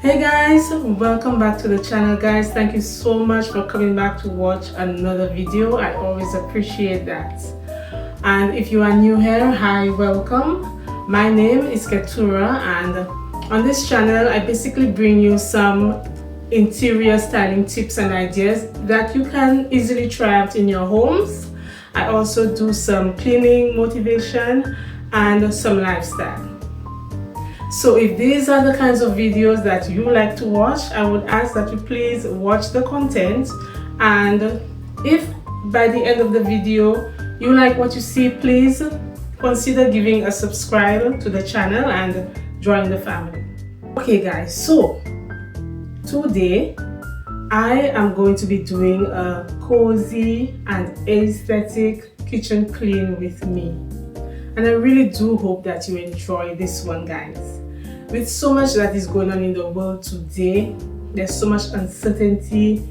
Hey guys, welcome back to the channel guys. Thank you so much for coming back to watch another video. I always appreciate that. And if you are new here, hi, welcome. My name is Keturah, and on this channel I basically bring you some interior styling tips and ideas that you can easily try out in your homes. I also do some cleaning motivation and some lifestyle. So if these are the kinds of videos that you like to watch, I would ask that you please watch the content, and if by the end of the video you like what you see, please consider giving a subscribe to the channel and join the family. Okay guys, so today I am going to be doing a cozy and aesthetic kitchen clean with me, and I really do hope that you enjoy this one guys. With so much that is going on in the world today, there's so much uncertainty,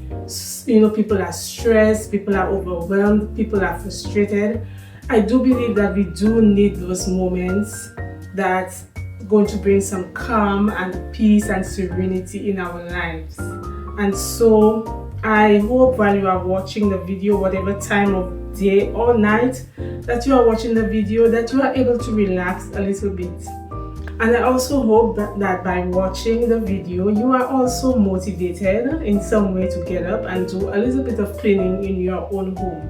people are stressed, people are overwhelmed, people are frustrated. I do believe that we do need those moments that's going to bring some calm and peace and serenity in our lives. And so I hope while you are watching the video, whatever time of day or night that you are watching the video, that you are able to relax a little bit. And I also hope that by watching the video, you are also motivated in some way to get up and do a little bit of cleaning in your own home.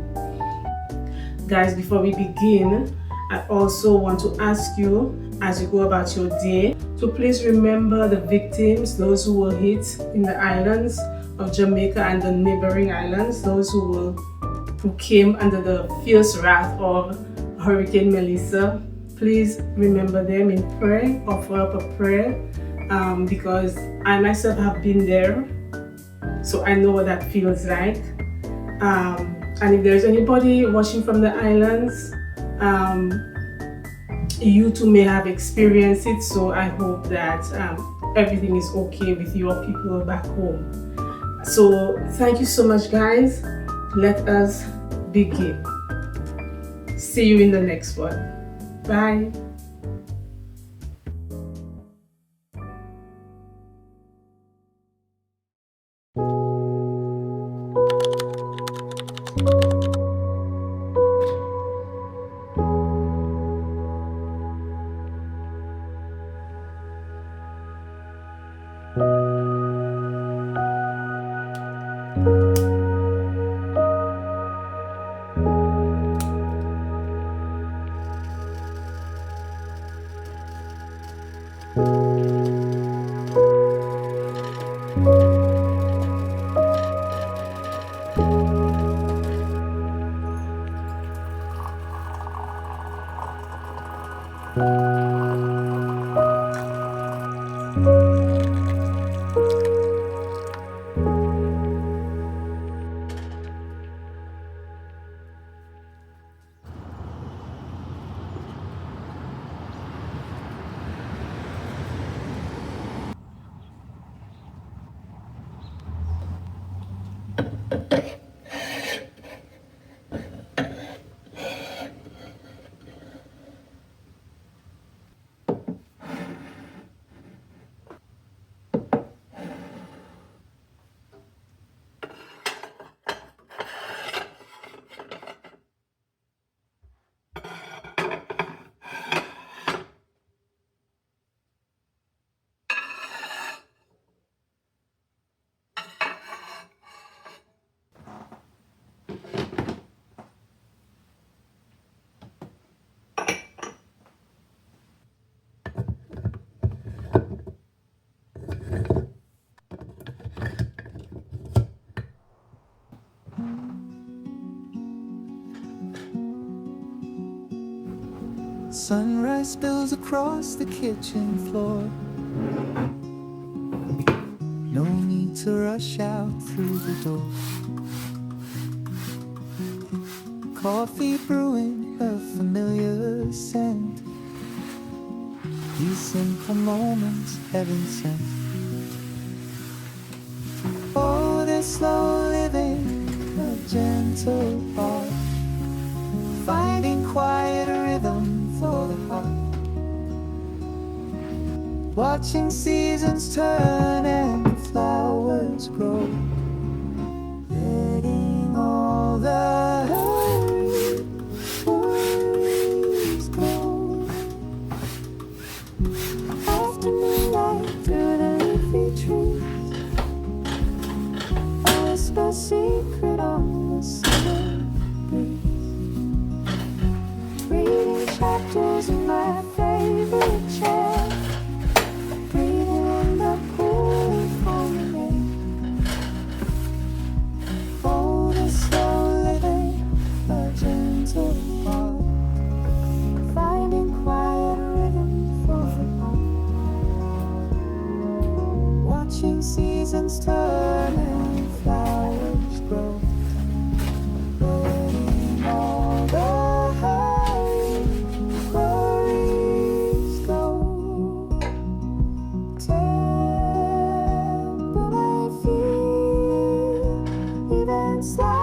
Guys, before we begin, I also want to ask you, as you go about your day, to please remember the victims, those who were hit in the islands of Jamaica and the neighboring islands, those who came under the fierce wrath of Hurricane Melissa. Please remember them in prayer, offer up a prayer, because I myself have been there, so I know what that feels like. And if there's anybody watching from the islands, you too may have experienced it, so I hope that everything is okay with your people back home. So thank you so much guys. Let us begin. See you in the next one. Bye. Sunrise spills across the kitchen floor. No need to rush out through the door. Coffee brewing, a familiar scent. These simple moments, heaven sent. Oh, this slow living, a gentle part, finding quiet rhythm for the heart. watching seasons turn and flowers grow, letting all the worries go. After midnight, through the leafy trees, a whisper secret on the summer breeze, reading chapters in my favorite chair, breathing in the cool falling rain. Oh, the slow living, a gentle walk, finding quiet rhythm for the heart, watching seasons turn and flowers grow, letting all the worries go. Temple my feet, even slide.